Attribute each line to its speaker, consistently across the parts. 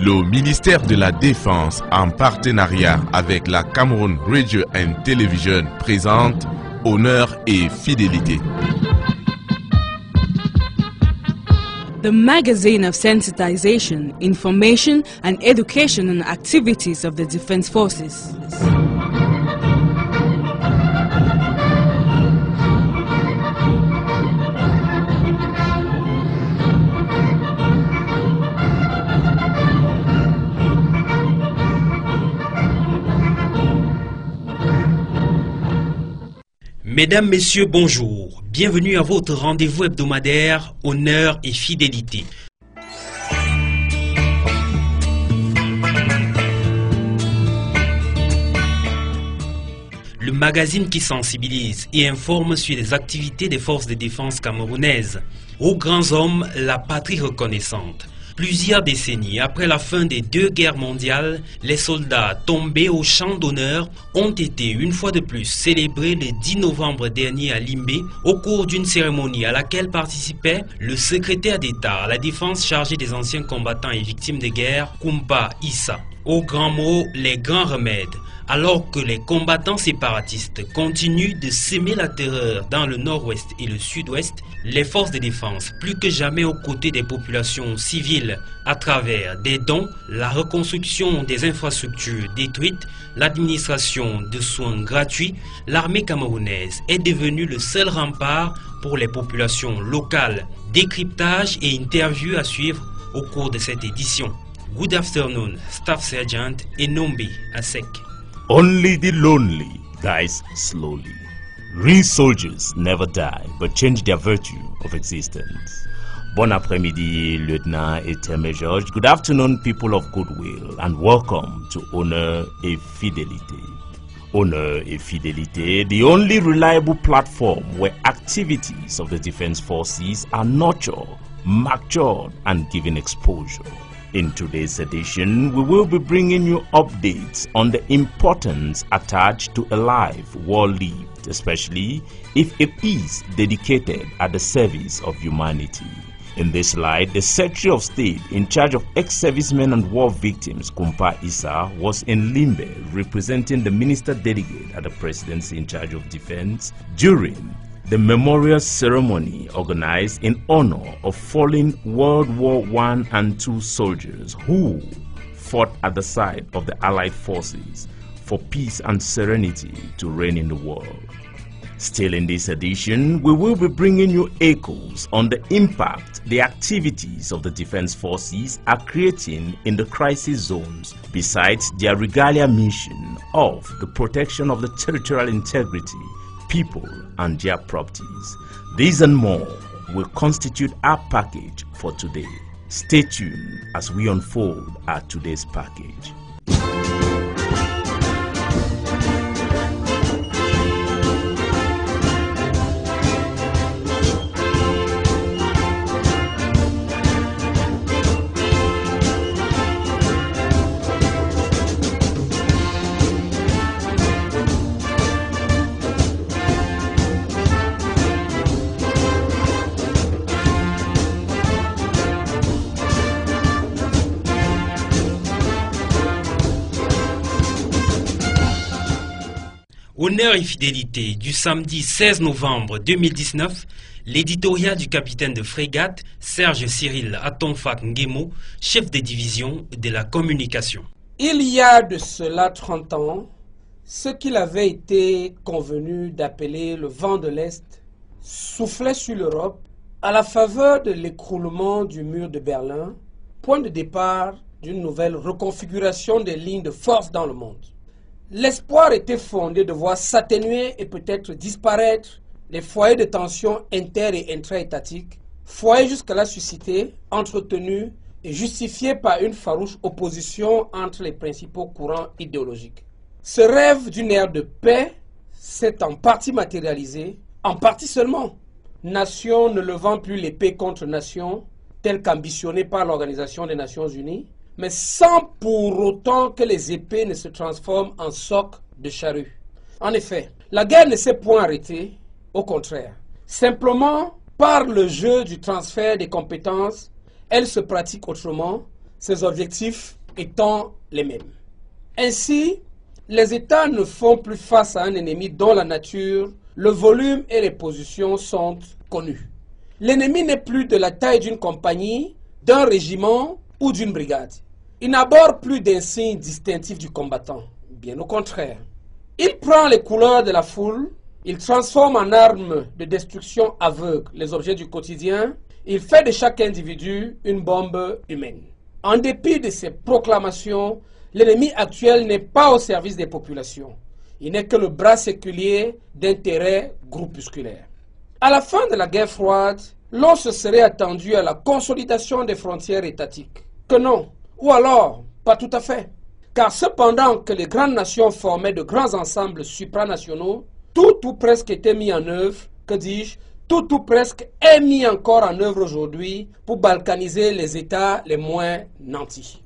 Speaker 1: Le ministère de la Défense, en partenariat avec la Cameroon Radio and Television, présente Honneur et Fidélité.
Speaker 2: The magazine of sensitization, information and education on activities of the Defense Forces.
Speaker 3: Mesdames, Messieurs, bonjour. Bienvenue à votre rendez-vous hebdomadaire Honneur et Fidélité. Le magazine qui sensibilise et informe sur les activités des forces de défense camerounaises. Aux grands hommes, la patrie reconnaissante. Plusieurs décennies après la fin des 2 guerres mondiales, les soldats tombés au champ d'honneur ont été une fois de plus célébrés le 10 novembre dernier à Limbé au cours d'une cérémonie à laquelle participait le secrétaire d'État à la défense chargé des anciens combattants et victimes de guerre, Koumba Issa. Au grand mot, les grands remèdes. Alors que les combattants séparatistes continuent de semer la terreur dans le nord-ouest et le sud-ouest, les forces de défense, plus que jamais aux côtés des populations civiles, à travers des dons, la reconstruction des infrastructures détruites, l'administration de soins gratuits, l'armée camerounaise est devenue le seul rempart pour les populations locales. Décryptage et interviews à suivre au cours de cette édition. Good afternoon, Staff Sergeant Enombe Asek.
Speaker 4: Only the lonely dies slowly. Real soldiers never die, but change their virtue of existence. Bon après-midi, Lieutenant Etemé Georges. Good afternoon, people of goodwill, and welcome to Honneur et Fidélité. Honneur et Fidélité, the only reliable platform where activities of the Defense Forces are nurtured, matured, and given exposure. In today's edition, we will be bringing you updates on the importance attached to a life well lived, especially if it is dedicated at the service of humanity. In this light, the Secretary of State in charge of ex-servicemen and war victims, Koumba Issa, was in Limbe representing the Minister Delegate at the Presidency in charge of Defense during the memorial ceremony organized in honor of fallen World War I and II soldiers who fought at the side of the Allied forces for peace and serenity to reign in the world. Still in this edition, we will be bringing you echoes on the impact the activities of the Defense Forces are creating in the crisis zones, besides their regalia mission of the protection of the territorial integrity, people and their properties. These and more will constitute our package for today. Stay tuned as we unfold our today's package.
Speaker 3: Honneur et Fidélité du samedi 16 novembre 2019, l'éditorial du capitaine de frégate Serge Cyril Atonfak Nguemo, chef de division de la communication.
Speaker 5: Il y a de cela 30 ans, ce qu'il avait été convenu d'appeler le vent de l'Est soufflait sur l'Europe à la faveur de l'écroulement du mur de Berlin, point de départ d'une nouvelle reconfiguration des lignes de force dans le monde. L'espoir était fondé de voir s'atténuer et peut-être disparaître les foyers de tension inter- et intra-étatiques, foyers jusque-là suscités, entretenus et justifiés par une farouche opposition entre les principaux courants idéologiques. Ce rêve d'une ère de paix s'est en partie matérialisé, en partie seulement. Nation ne levant plus l'épée contre nation, tel qu'ambitionné par l'Organisation des Nations Unies, mais sans pour autant que les épées ne se transforment en socs de charrue. En effet, la guerre ne s'est point arrêtée, au contraire. Simplement, par le jeu du transfert des compétences, elle se pratique autrement, ses objectifs étant les mêmes. Ainsi, les États ne font plus face à un ennemi dont la nature, le volume et les positions sont connus. L'ennemi n'est plus de la taille d'une compagnie, d'un régiment ou d'une brigade. Il n'aborde plus d'insignes distinctifs du combattant, bien au contraire. Il prend les couleurs de la foule, il transforme en armes de destruction aveugle les objets du quotidien, il fait de chaque individu une bombe humaine. En dépit de ces proclamations, l'ennemi actuel n'est pas au service des populations. Il n'est que le bras séculier d'intérêts groupusculaires. À la fin de la guerre froide, l'on se serait attendu à la consolidation des frontières étatiques. Que non, ou alors, pas tout à fait. Car cependant que les grandes nations formaient de grands ensembles supranationaux, tout ou presque était mis en œuvre, que dis-je, tout ou presque est mis encore en œuvre aujourd'hui pour balkaniser les États les moins nantis.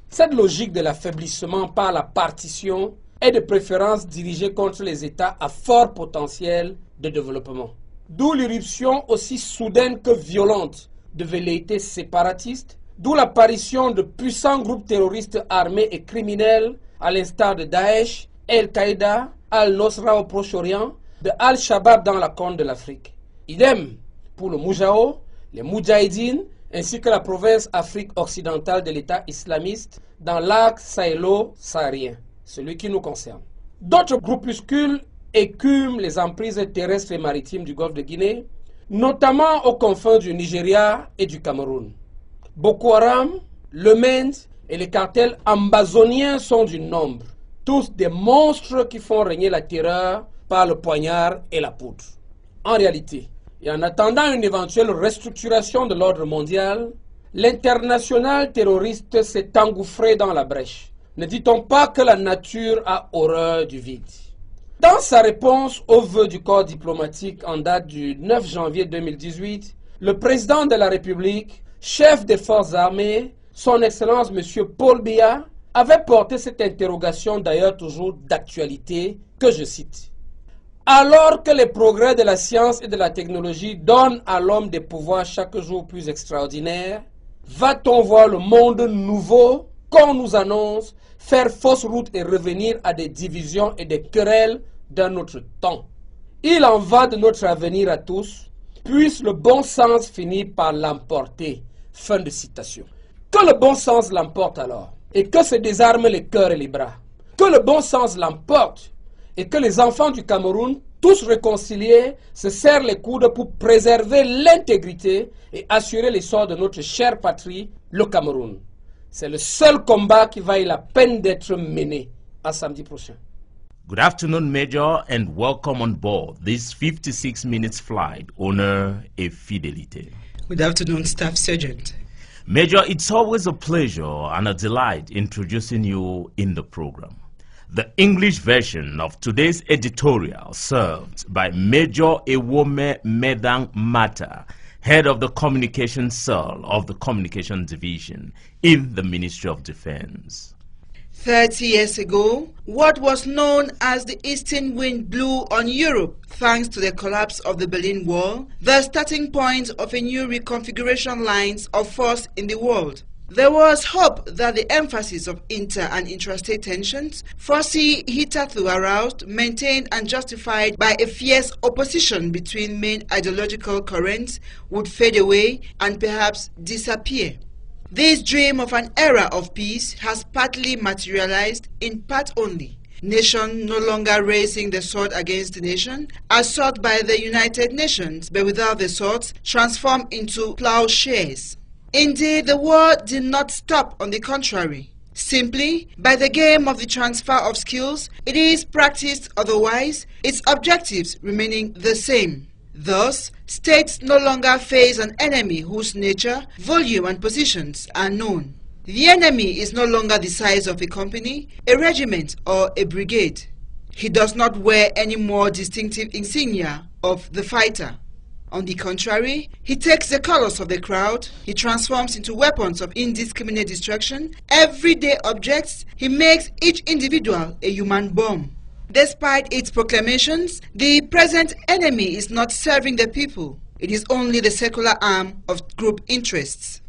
Speaker 5: Cette logique de l'affaiblissement par la partition est de préférence dirigée contre les États à fort potentiel de développement. D'où l'irruption aussi soudaine que violente de velléités séparatistes, d'où l'apparition de puissants groupes terroristes armés et criminels à l'instar de Daesh, Al-Qaïda, Al-Nosra au Proche-Orient, de Al-Shabaab dans la Corne de l'Afrique. Idem pour le Moujao, les Moudjahidines, ainsi que la province Afrique occidentale de l'État islamiste dans l'arc sahélo-saharien, celui qui nous concerne. D'autres groupuscules écument les emprises terrestres et maritimes du golfe de Guinée, notamment aux confins du Nigeria et du Cameroun. Boko Haram, le Mend et les cartels ambazoniens sont du nombre, tous des monstres qui font régner la terreur par le poignard et la poudre. En réalité, et en attendant une éventuelle restructuration de l'ordre mondial, l'international terroriste s'est engouffré dans la brèche. Ne dit-on pas que la nature a horreur du vide? Dans sa réponse au vœu du corps diplomatique en date du 9 janvier 2018, le président de la République, chef des forces armées, son Excellence M. Paul Biya, avait porté cette interrogation d'ailleurs toujours d'actualité, que je cite. Alors que les progrès de la science et de la technologie donnent à l'homme des pouvoirs chaque jour plus extraordinaires, va-t-on voir le monde nouveau qu'on nous annonce faire fausse route et revenir à des divisions et des querelles d'un autre temps? Il en va de notre avenir à tous, puisse le bon sens finir par l'emporter. Fin de citation. Que le bon sens l'emporte alors, et que se désarment les cœurs et les bras. Que le bon sens l'emporte, et que les enfants du Cameroun, tous réconciliés, se serrent les coudes pour préserver l'intégrité et assurer l'essor de notre chère patrie, le Cameroun. C'est le seul combat qui vaille la peine d'être mené. À samedi prochain.
Speaker 4: Good afternoon, Major, and welcome on board this 56 minutes flight, Honor et Fidélité.
Speaker 6: Good afternoon, Staff Sergeant.
Speaker 4: Major, it's always a pleasure and a delight introducing you in the program. The English version of today's editorial served by Major Ewome Medang Mata, head of the Communication Cell of the Communication Division in the Ministry of Defense.
Speaker 6: 30 years ago, what was known as the Eastern Wind blew on Europe thanks to the collapse of the Berlin Wall, the starting point of a new reconfiguration lines of force in the world. There was hope that the emphasis of inter- and intrastate tensions, foresee hitherto aroused, maintained and justified by a fierce opposition between main ideological currents, would fade away and perhaps disappear. This dream of an era of peace has partly materialized, in part only. Nation no longer raising the sword against the nation, as sought by the United Nations, but without the swords transformed into plowshares. Indeed, the war did not stop, on the contrary. Simply, by the game of the transfer of skills, it is practiced otherwise, its objectives remaining the same. Thus, states no longer face an enemy whose nature, volume and positions are known. The enemy is no longer the size of a company, a regiment or a brigade. He does not wear any more distinctive insignia of the fighter. On the contrary, he takes the colors of the crowd, he transforms into weapons of indiscriminate destruction everyday objects, he makes each individual a human bomb. Despite its proclamations, the present enemy is not serving the people. It is only the secular arm of group interests.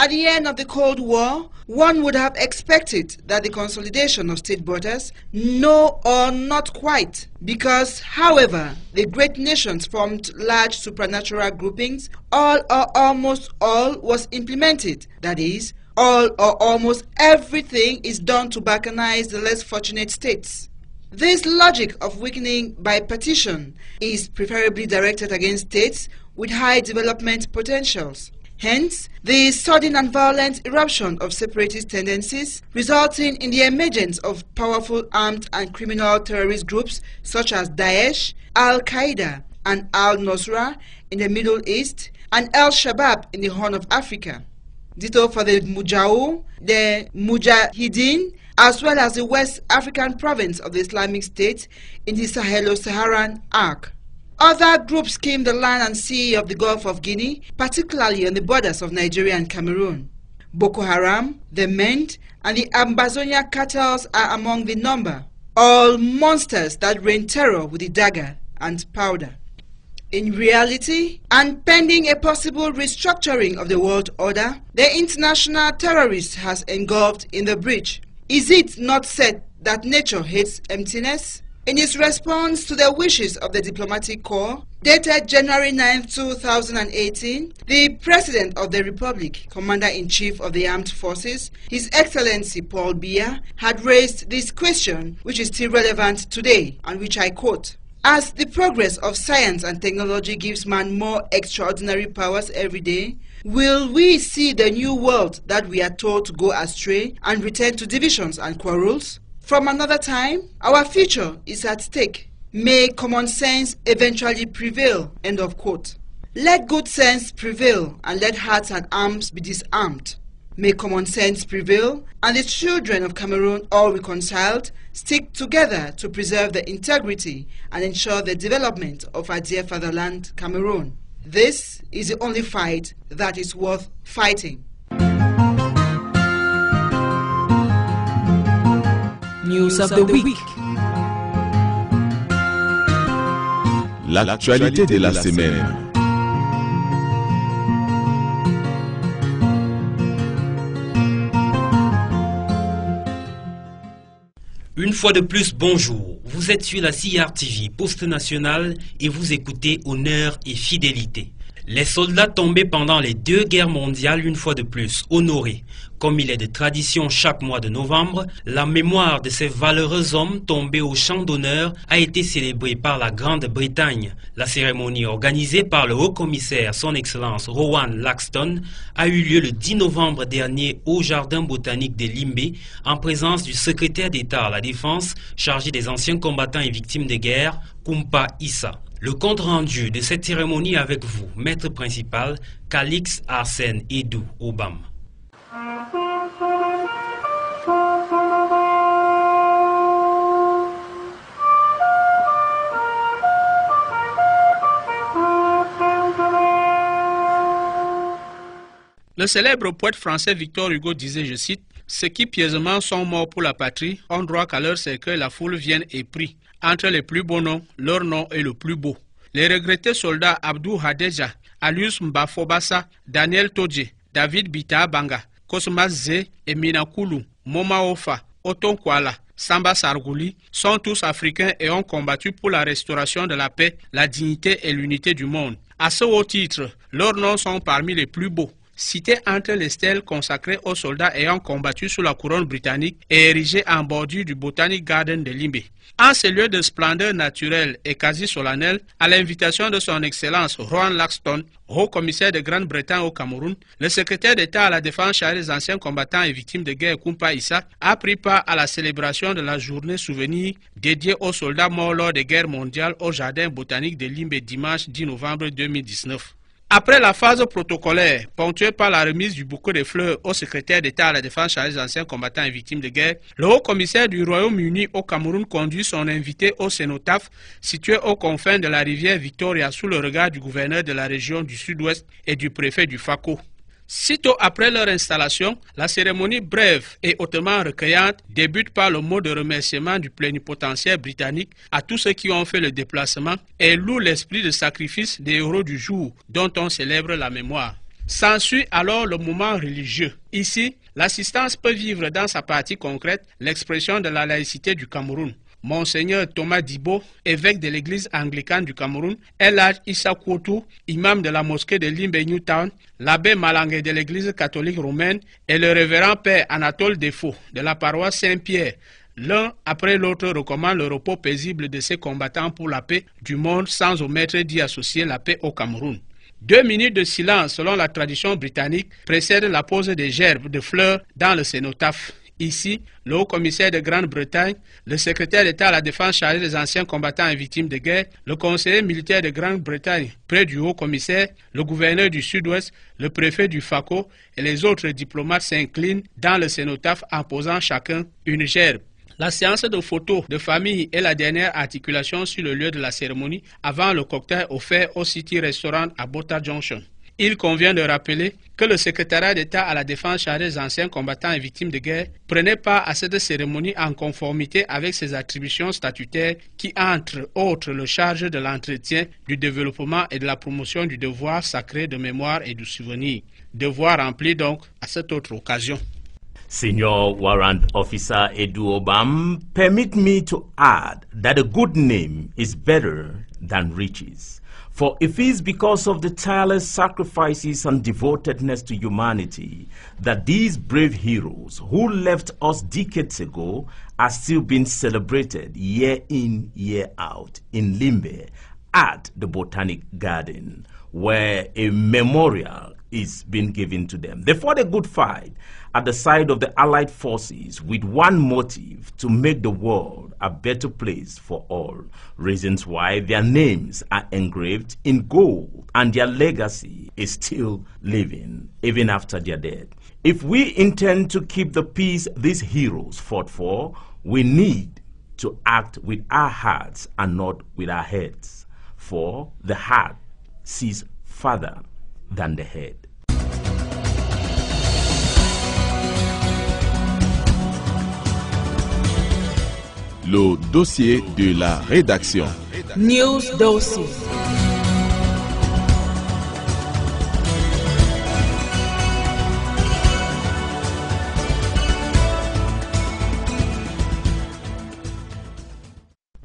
Speaker 6: At the end of the Cold War, one would have expected that the consolidation of state borders, no or not quite, because, however, the great nations formed large supernatural groupings, all or almost all was implemented. That is, all or almost everything is done to balkanize the less fortunate states. This logic of weakening by partition is preferably directed against states with high development potentials. Hence, the sudden and violent eruption of separatist tendencies, resulting in the emergence of powerful armed and criminal terrorist groups such as Daesh, Al-Qaeda, and Al-Nusra in the Middle East, and Al-Shabaab in the Horn of Africa. Ditto for the Mujahou, the Mujahideen, as well as the West African province of the Islamic State in the Sahelo-Saharan arc. Other groups came the land and sea of the Gulf of Guinea, particularly on the borders of Nigeria and Cameroon. Boko Haram, the Mend, and the Ambazonia cartels are among the number, all monsters that rain terror with the dagger and powder. In reality, and pending a possible restructuring of the world order, the international terrorist has engulfed in the breach. Is it not said that nature hates emptiness? In its response to the wishes of the diplomatic corps, dated January 9, 2018, the President of the Republic, Commander-in-Chief of the Armed Forces, His Excellency Paul Biya, had raised this question, which is still relevant today, and which I quote: "As the progress of science and technology gives man more extraordinary powers every day, will we see the new world that we are told to go astray and return to divisions and quarrels? From another time, our future is at stake. May common sense eventually prevail." End of quote. Let good sense prevail and let hearts and arms be disarmed. May common sense prevail and the children of Cameroon, all reconciled, stick together to preserve the integrity and ensure the development of our dear fatherland, Cameroon. This is the only fight that is worth fighting.
Speaker 2: News of the week.
Speaker 1: L'actualité de la semaine.
Speaker 3: Une fois de plus, bonjour. Vous êtes sur la CIR TV, Poste National, et vous écoutez Honneur et Fidélité. Les soldats tombés pendant les 2 guerres mondiales, une fois de plus, honorés. Comme il est de tradition chaque mois de novembre, la mémoire de ces valeureux hommes tombés au champ d'honneur a été célébrée par la Grande-Bretagne. La cérémonie organisée par le haut-commissaire, son Excellence Rowan Laxton, a eu lieu le 10 novembre dernier au Jardin botanique de Limbe, en présence du secrétaire d'État à la Défense, chargé des anciens combattants et victimes de guerre, Kumpa Issa. Le compte rendu de cette cérémonie avec vous, maître principal, Calix Arsène Edou Obam.
Speaker 7: Le célèbre poète français Victor Hugo disait, je cite, « Ceux qui pieusement sont morts pour la patrie ont droit qu'à leur cercueil la foule vienne et prie. Entre les plus beaux noms, leur nom est le plus beau. » Les regrettés soldats Abdou Hadeja, Alius Mbafobassa, Daniel Todje, David Bita Banga, Cosmas Zé et Minakulu, Moma Ofa, Oton Kwala, Samba Sargouli sont tous africains et ont combattu pour la restauration de la paix, la dignité et l'unité du monde. À ce haut titre, leurs noms sont parmi les plus beaux. Cités entre les stèles consacrées aux soldats ayant combattu sous la couronne britannique et érigées en bordure du Botanic Garden de Limbe. En ce lieu de splendeur naturelle et quasi solennelle, à l'invitation de son Excellence Rowan Laxton, haut-commissaire de Grande-Bretagne au Cameroun, le secrétaire d'État à la Défense chargé des anciens combattants et victimes de guerre Kumpa Issa a pris part à la célébration de la journée souvenir dédiée aux soldats morts lors des guerres mondiales au Jardin botanique de Limbe dimanche 10 novembre 2019. Après la phase protocolaire, ponctuée par la remise du bouquet de fleurs au secrétaire d'État à la Défense chargé des anciens combattants et victimes de guerre, le haut-commissaire du Royaume-Uni au Cameroun conduit son invité au cénotaphe situé aux confins de la rivière Victoria sous le regard du gouverneur de la région du Sud-Ouest et du préfet du Fako. Sitôt après leur installation, la cérémonie brève et hautement recueillante débute par le mot de remerciement du plénipotentiaire britannique à tous ceux qui ont fait le déplacement et loue l'esprit de sacrifice des héros du jour dont on célèbre la mémoire. S'ensuit alors le moment religieux. Ici, l'assistance peut vivre dans sa partie concrète l'expression de la laïcité du Cameroun. Monseigneur Thomas Dibo, évêque de l'église anglicane du Cameroun, El Hadj Issa Koutou, imam de la mosquée de Limbe Newtown, l'abbé Malangue de l'église catholique romaine et le révérend père Anatole Defo de la paroisse Saint-Pierre. L'un après l'autre recommande le repos paisible de ces combattants pour la paix du monde sans omettre d'y associer la paix au Cameroun. 2 minutes de silence selon la tradition britannique précèdent la pose des gerbes de fleurs dans le cénotaphe. Ici, le haut-commissaire de Grande-Bretagne, le secrétaire d'État à la défense chargé des anciens combattants et victimes de guerre, le conseiller militaire de Grande-Bretagne près du haut-commissaire, le gouverneur du Sud-Ouest, le préfet du FACO et les autres diplomates s'inclinent dans le cénotaphe en posant chacun une gerbe. La séance de photos de famille est la dernière articulation sur le lieu de la cérémonie avant le cocktail offert au City Restaurant à Bota Junction. Il convient de rappeler que le secrétariat d'État à la défense chargé des anciens combattants et victimes de guerre prenait part à cette cérémonie en conformité avec ses attributions statutaires qui, entre autres, le charge de l'entretien, du développement et de la promotion du devoir sacré de mémoire et du souvenir. Devoir rempli donc à cette autre occasion.
Speaker 4: Senior Warrant Officer Edu Obam, permit me to add that a good name is better than riches. For it is because of the tireless sacrifices and devotedness to humanity that these brave heroes who left us decades ago are still being celebrated year in, year out in Limbe at the Botanic Garden, where a memorial is being given to them. They fought a good fight at the side of the Allied forces with one motive: to make the world a better place for all. Reasons why their names are engraved in gold and their legacy is still living even after their death. If we intend to keep the peace these heroes fought for, we need to act with our hearts and not with our heads. For the heart sees farther than the head.
Speaker 1: Le dossier de la rédaction.
Speaker 2: News Dossier.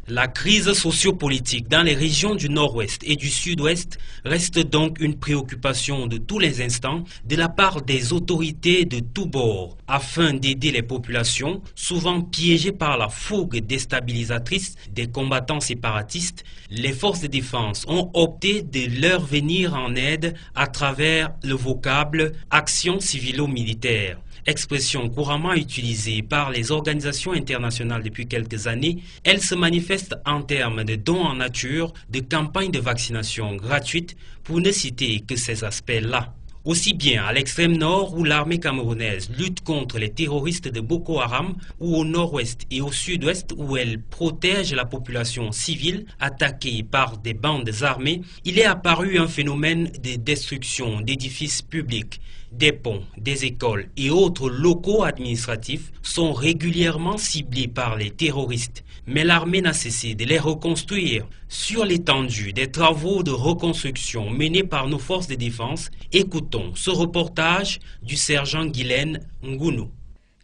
Speaker 3: La crise sociopolitique dans les régions du Nord-Ouest et du Sud-Ouest reste donc une préoccupation de tous les instants de la part des autorités de tous bords. Afin d'aider les populations, souvent piégées par la fougue déstabilisatrice des combattants séparatistes, les forces de défense ont opté de leur venir en aide à travers le vocable « action civilo-militaire ». Expression couramment utilisée par les organisations internationales depuis quelques années, elle se manifeste en termes de dons en nature, de campagnes de vaccination gratuites, pour ne citer que ces aspects-là. Aussi bien à l'extrême nord où l'armée camerounaise lutte contre les terroristes de Boko Haram, ou au nord-ouest et au sud-ouest où elle protège la population civile attaquée par des bandes armées, il est apparu un phénomène de destruction d'édifices publics. Des ponts, des écoles et autres locaux administratifs sont régulièrement ciblés par les terroristes, mais l'armée n'a cessé de les reconstruire. Sur l'étendue des travaux de reconstruction menés par nos forces de défense, écoutons ce reportage du sergent Guylaine Ngounou.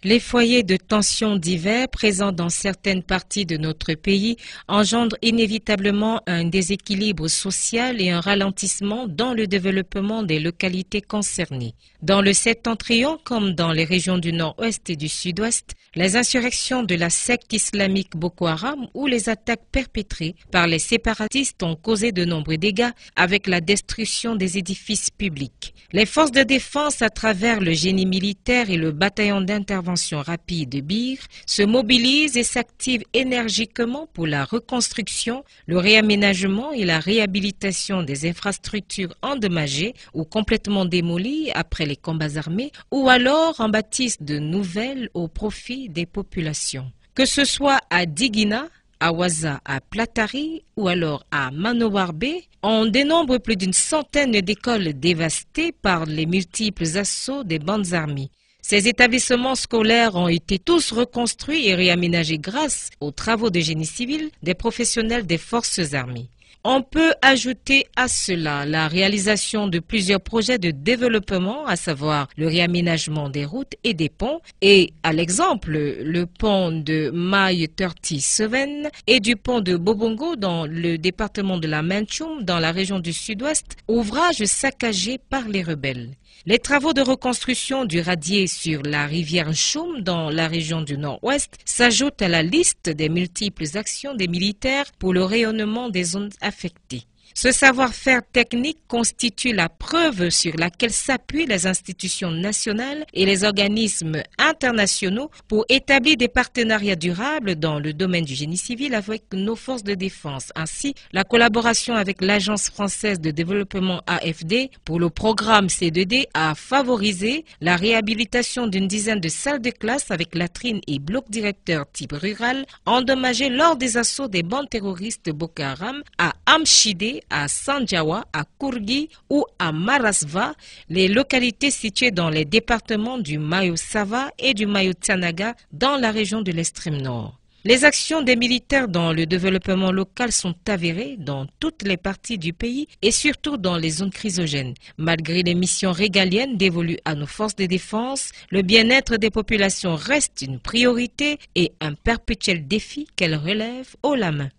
Speaker 8: Les foyers de tensions divers présents dans certaines parties de notre pays engendrent inévitablement un déséquilibre social et un ralentissement dans le développement des localités concernées. Dans le septentrion comme dans les régions du nord-ouest et du sud-ouest, les insurrections de la secte islamique Boko Haram ou les attaques perpétrées par les séparatistes ont causé de nombreux dégâts avec la destruction des édifices publics. Les forces de défense à travers le génie militaire et le bataillon d'intervention rapide BIR se mobilisent et s'activent énergiquement pour la reconstruction, le réaménagement et la réhabilitation des infrastructures endommagées ou complètement démolies après les combats armés ou alors en bâtissent de nouvelles au profit des populations. Que ce soit à Diguina, à Waza, à Platari ou alors à Manowarbe, on dénombre plus d'une centaine d'écoles dévastées par les multiples assauts des bandes armées. Ces établissements scolaires ont été tous reconstruits et réaménagés grâce aux travaux de génie civil des professionnels des forces armées. On peut ajouter à cela la réalisation de plusieurs projets de développement, à savoir le réaménagement des routes et des ponts, et à l'exemple, le pont de Maï 37 et du pont de Bobongo dans le département de la Manchoum, dans la région du Sud-Ouest, ouvrages saccagés par les rebelles. Les travaux de reconstruction du radier sur la rivière Choum dans la région du Nord-Ouest s'ajoutent à la liste des multiples actions des militaires pour le rayonnement des zones affectées. Ce savoir-faire technique constitue la preuve sur laquelle s'appuient les institutions nationales et les organismes internationaux pour établir des partenariats durables dans le domaine du génie civil avec nos forces de défense. Ainsi, la collaboration avec l'Agence française de développement AFD pour le programme C2D a favorisé la réhabilitation d'une dizaine de salles de classe avec latrines et blocs directeurs type rural endommagés lors des assauts des bandes terroristes Boko Haram à Amchide, à Sanjawa, à Kourgi ou à Marasva, les localités situées dans les départements du Mayo-Sava et du Mayo-Tanaga dans la région de l'extrême nord. Les actions des militaires dans le développement local sont avérées dans toutes les parties du pays et surtout dans les zones chrysogènes. Malgré les missions régaliennes dévolues à nos forces de défense, le bien-être des populations reste une priorité et un perpétuel défi qu'elles relèvent haut la main.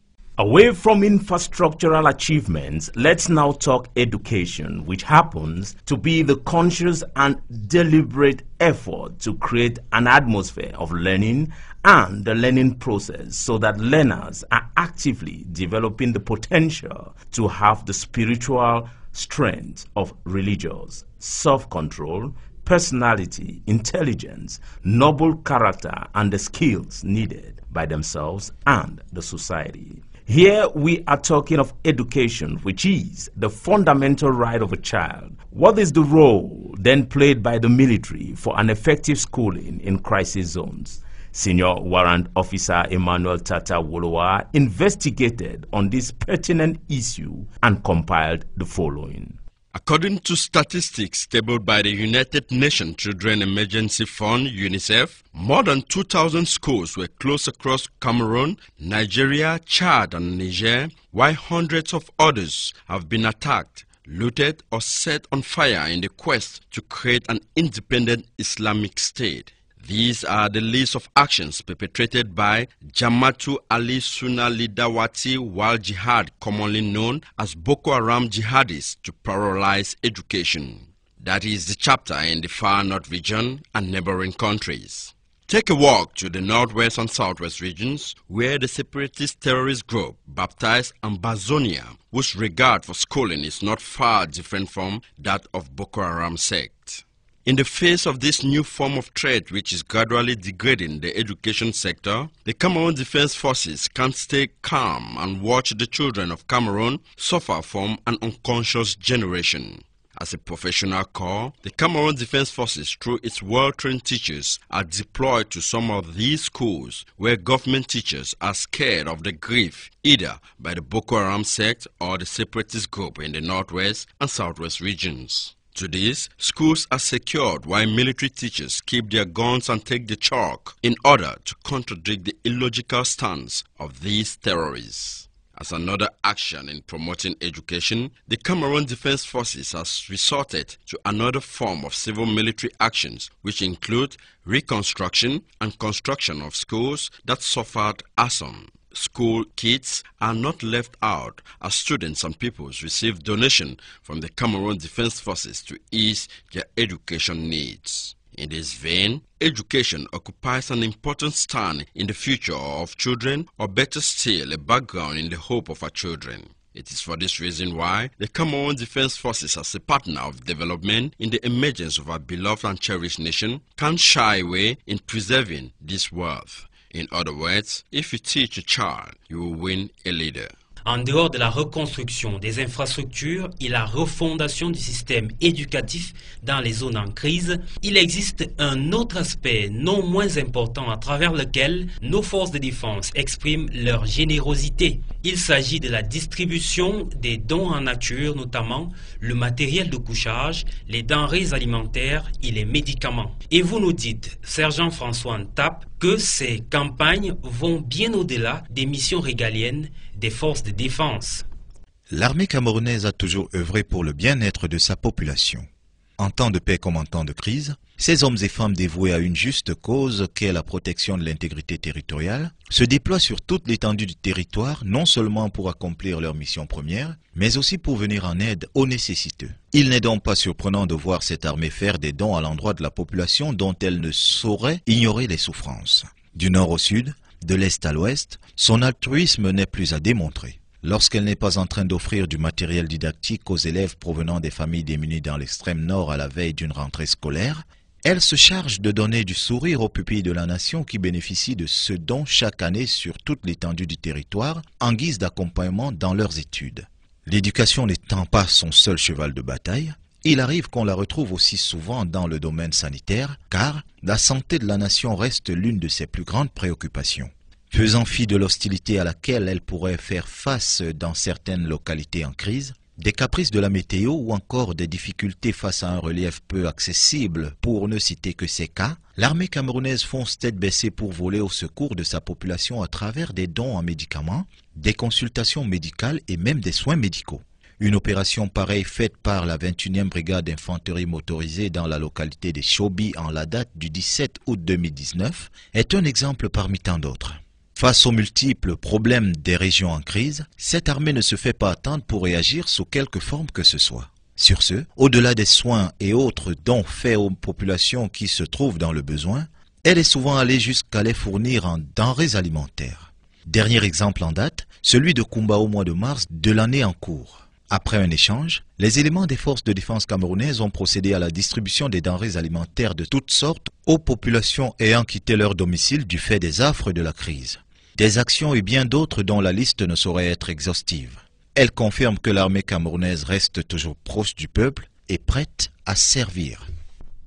Speaker 4: Away from infrastructural achievements, let's now talk education, which happens to be the conscious and deliberate effort to create an atmosphere of learning and the learning process so that learners are actively developing the potential to have the spiritual strength of religious self-control, personality, intelligence, noble character, and the skills needed by themselves and the society. Here we are talking of education, which is the fundamental right of a child. What is the role then played by the military for an effective schooling in crisis zones? Senior Warrant Officer Emmanuel Tata Wolowa investigated on this pertinent issue and compiled the following.
Speaker 9: According to statistics tabled by the United Nations Children Emergency Fund, UNICEF, more than 2,000 schools were closed across Cameroon, Nigeria, Chad, and Niger, while hundreds of others have been attacked, looted, or set on fire in the quest to create an independent Islamic State. These are the list of actions perpetrated by Jamatu Ali Sunna Lidawati Wal Jihad, commonly known as Boko Haram jihadists, to paralyze education. That is the chapter in the far north region and neighboring countries. Take a walk to the northwest and southwest regions where the separatist terrorist group baptized Ambazonia, whose regard for schooling is not far different from that of Boko Haram sect. In the face of this new form of threat which is gradually degrading the education sector, the Cameroon Defense Forces can't stay calm and watch the children of Cameroon suffer from an unconscious generation. As a professional corps, the Cameroon Defense Forces, through its well-trained teachers, are deployed to some of these schools where government teachers are scared of the grief either by the Boko Haram sect or the separatist group in the northwest and southwest regions. To this, schools are secured while military teachers keep their guns and take the chalk in order to contradict the illogical stance of these terrorists. As another action in promoting education, the Cameroon Defense Forces has resorted to another form of civil military actions, which include reconstruction and construction of schools that suffered arson. School kits are not left out as students and pupils receive donation from the Cameroon Defense Forces to ease their education needs. In this vein, education occupies an important stand in the future of children, or better still, a background in the hope of our children. It is for this reason why the Cameroon Defense Forces, as a partner of development in the emergence of our beloved and cherished nation, can't shy away in preserving this wealth. In other words, if you teach a child, you will win a leader.
Speaker 3: En dehors de la reconstruction des infrastructures et la refondation du système éducatif dans les zones en crise, il existe un autre aspect non moins important à travers lequel nos forces de défense expriment leur générosité. Il s'agit de la distribution des dons en nature, notamment le matériel de couchage, les denrées alimentaires et les médicaments. Et vous nous dites, Sergent François Ntap, que ces campagnes vont bien au-delà des missions régaliennes des forces de défense.
Speaker 10: L'armée camerounaise a toujours œuvré pour le bien-être de sa population. En temps de paix comme en temps de crise, ces hommes et femmes dévoués à une juste cause qu'est la protection de l'intégrité territoriale se déploient sur toute l'étendue du territoire, non seulement pour accomplir leur mission première, mais aussi pour venir en aide aux nécessiteux. Il n'est donc pas surprenant de voir cette armée faire des dons à l'endroit de la population dont elle ne saurait ignorer les souffrances. Du nord au sud, de l'est à l'ouest, son altruisme n'est plus à démontrer. Lorsqu'elle n'est pas en train d'offrir du matériel didactique aux élèves provenant des familles démunies dans l'extrême nord à la veille d'une rentrée scolaire, elle se charge de donner du sourire aux pupilles de la nation qui bénéficient de ce don chaque année sur toute l'étendue du territoire en guise d'accompagnement dans leurs études. L'éducation n'étant pas son seul cheval de bataille, il arrive qu'on la retrouve aussi souvent dans le domaine sanitaire, car la santé de la nation reste l'une de ses plus grandes préoccupations. Faisant fi de l'hostilité à laquelle elle pourrait faire face dans certaines localités en crise, des caprices de la météo ou encore des difficultés face à un relief peu accessible, pour ne citer que ces cas, l'armée camerounaise fonce tête baissée pour voler au secours de sa population à travers des dons en médicaments, des consultations médicales et même des soins médicaux. Une opération pareille faite par la 21e brigade d'infanterie motorisée dans la localité de Chobi en la date du 17 août 2019 est un exemple parmi tant d'autres. Face aux multiples problèmes des régions en crise, cette armée ne se fait pas attendre pour réagir sous quelque forme que ce soit. Sur ce, au-delà des soins et autres dons faits aux populations qui se trouvent dans le besoin, elle est souvent allée jusqu'à les fournir en denrées alimentaires. Dernier exemple en date, celui de Kumba au mois de mars de l'année en cours. Après un échange, les éléments des forces de défense camerounaises ont procédé à la distribution des denrées alimentaires de toutes sortes aux populations ayant quitté leur domicile du fait des affres de la crise. Des actions et bien d'autres dont la liste ne saurait être exhaustive. Elle confirme que l'armée camerounaise reste toujours proche du peuple et prête à servir.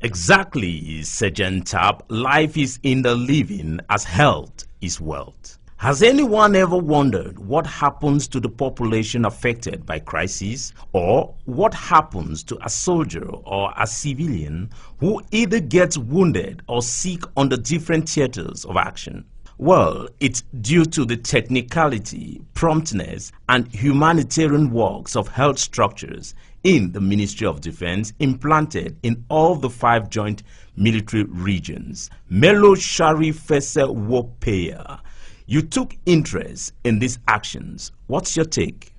Speaker 4: Exactly, Sergeant Tab. Life is in the living as health is wealth. Has anyone ever wondered what happens to the population affected by crises, or what happens to a soldier or a civilian who either gets wounded or sick on the different theaters of action? Well, it's due to the technicality, promptness, and humanitarian works of health structures in the Ministry of Defense implanted in all the 5 joint military regions. Melo Sharif Fese Wopeya, you took interest in these actions. What's your take?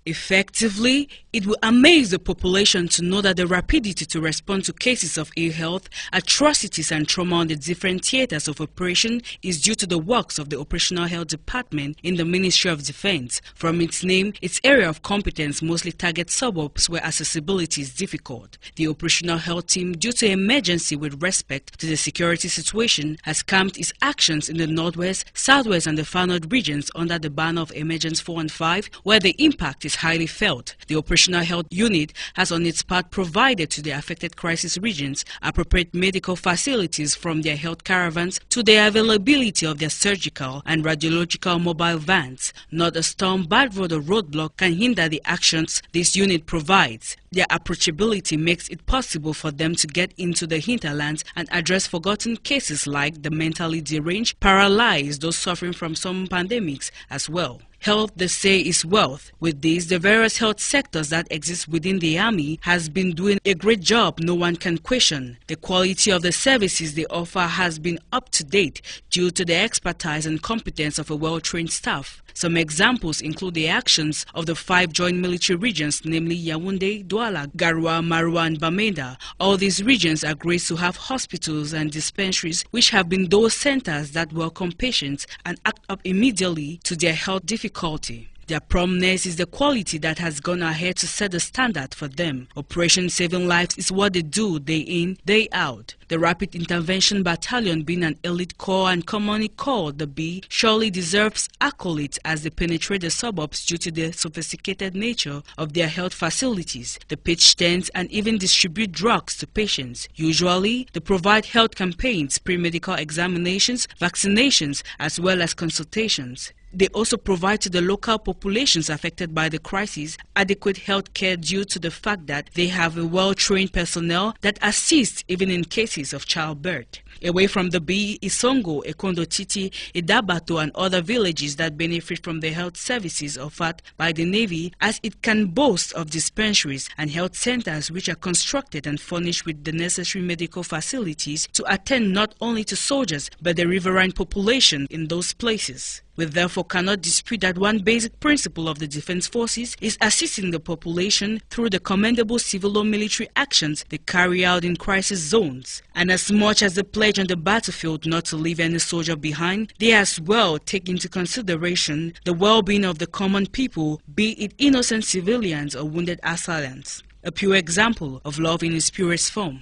Speaker 2: Effectively, it will amaze the population to know that the rapidity to respond to cases of ill health, atrocities and trauma on the different theaters of operation is due to the works of the Operational Health Department in the Ministry of Defense. From its name, its area of competence mostly targets suburbs where accessibility is difficult. The Operational Health Team, due to emergency with respect to the security situation, has camped its actions in the Northwest, Southwest and the Far North regions under the banner of Emergence 4 and 5, where the impact is highly felt. The Operational Health Unit has on its part provided to the affected crisis regions appropriate medical facilities, from their health caravans to the availability of their surgical and radiological mobile vans. Not a storm, bad road or roadblock can hinder the actions this unit provides. Their approachability makes it possible for them to get into the hinterlands and address forgotten cases like the mentally deranged, paralyzed, those suffering from some pandemics as well. Health, they say, is wealth. With this, the various health sectors that exist within the Army has been doing a great job no one can question. The quality of the services they offer has been up to date due to the expertise and competence of a well-trained staff. Some examples include the actions of the 5 joint military regions, namely Yaoundé, Douala, Garoua, Maroua and Bamenda. All these regions are great to have hospitals and dispensaries which have been those centers that welcome patients and act up immediately to their health difficulty. Their promptness is the quality that has gone ahead to set the standard for them. Operation Saving Lives is what they do day in, day out. The Rapid Intervention Battalion, being an elite corps and commonly called the B, surely deserves accolades as they penetrate the suburbs due to the sophisticated nature of their health facilities. They pitch tents and even distribute drugs to patients. Usually, they provide health campaigns, pre-medical examinations, vaccinations, as well as consultations. They also provide to the local populations affected by the crisis adequate health care due to the fact that they have a well-trained personnel that assists even in cases of childbirth. Away from the Bi, Isongo, Ekondotiti, Idabato and other villages that benefit from the health services offered by the Navy, as it can boast of dispensaries and health centers which are constructed and furnished with the necessary medical facilities to attend not only to soldiers but the riverine population in those places. We therefore cannot dispute that one basic principle of the defense forces is assisting the population through the commendable civil or military actions they carry out in crisis zones. And as much as the pledge on the battlefield not to leave any soldier behind, they as well take into consideration the well-being of the common people, be it innocent civilians or wounded assailants. A pure example of love in its purest form.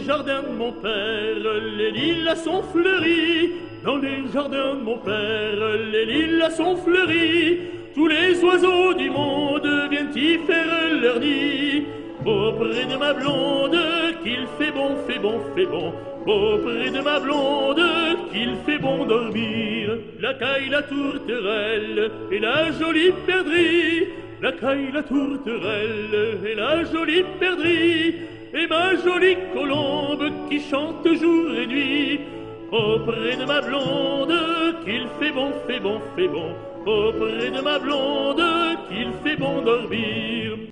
Speaker 11: Jardin de mon père, les lilas sont fleuris. Dans les jardins de mon père, les lilas sont fleuris. Tous les oiseaux du monde viennent y faire leur nid. Auprès de ma blonde, qu'il fait bon, fait bon, fait bon. Auprès de ma blonde, qu'il fait bon dormir. La caille, la tourterelle et la jolie perdrix. La caille, la tourterelle et la jolie perdrix. Et ma jolie colombe qui chante jour et nuit. Auprès de ma blonde, qu'il fait bon, fait bon, fait bon. Auprès de ma blonde, qu'il fait bon dormir.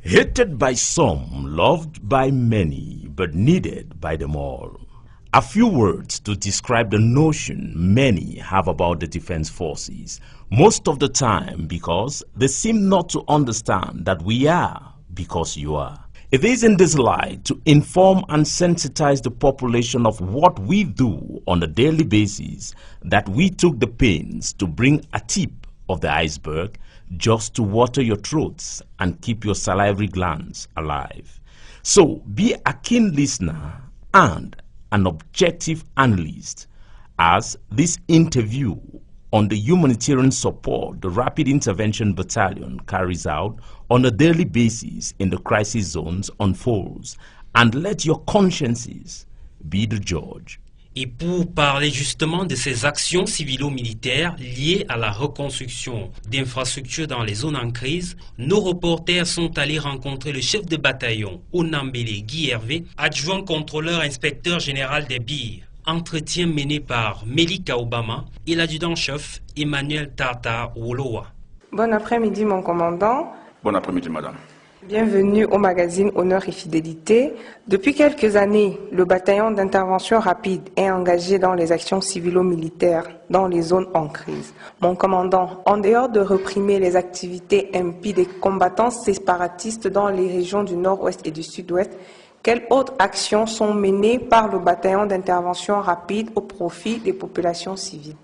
Speaker 4: Hated by some, loved by many, but needed by them all. A few words to describe the notion many have about the defense forces, most of the time because they seem not to understand that we are because you are. It is in this light to inform and sensitize the population of what we do on a daily basis that we took the pains to bring a tip of the iceberg just to water your throats and keep your salivary glands alive. So be a keen listener and an objective analyst as this interview on the humanitarian support the Rapid Intervention Battalion carries out on a daily basis in the crisis zones unfolds, and let your consciences be the judge.
Speaker 3: Et pour parler justement de ces actions civilo-militaires liées à la reconstruction d'infrastructures dans les zones en crise, nos reporters sont allés rencontrer le chef de bataillon au Nambélé, Guy Hervé, adjoint contrôleur inspecteur général des BIR. Entretien mené par Melika Obama et l'adjudant-chef Emmanuel Tata Wolowa.
Speaker 12: Bon après-midi mon commandant.
Speaker 13: Bon après-midi madame.
Speaker 12: Bienvenue au magazine Honneur et Fidélité. Depuis quelques années, le bataillon d'intervention rapide est engagé dans les actions civilo-militaires dans les zones en crise. Mon commandant, en dehors de réprimer les activités impies des combattants séparatistes dans les régions du nord-ouest et du sud-ouest, quelles autres actions sont menées par le bataillon d'intervention rapide au profit des populations civiles?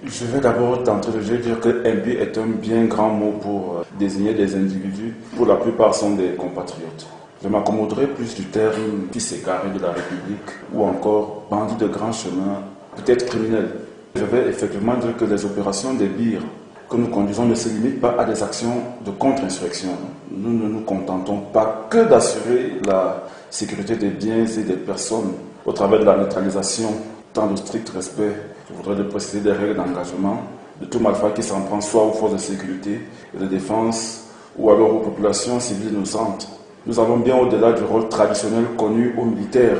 Speaker 13: Je vais d'abord tenter de dire que impi est un bien grand mot pour désigner des individus. Pour la plupart sont des compatriotes. Je m'accommoderai plus du terme fils égaré de la République ou encore bandit de grand chemin, peut-être criminel. Je vais effectivement dire que les opérations des BIR que nous conduisons ne se limitent pas à des actions de contre-insurrection. Nous ne nous contentons pas que d'assurer la sécurité des biens et des personnes au travers de la neutralisation, dans le strict respect, je voudrais préciser, des règles d'engagement de tout malfrat qui s'en prend soit aux forces de sécurité et de défense ou alors aux populations civiles innocentes. Nous allons bien au-delà du rôle traditionnel connu aux militaires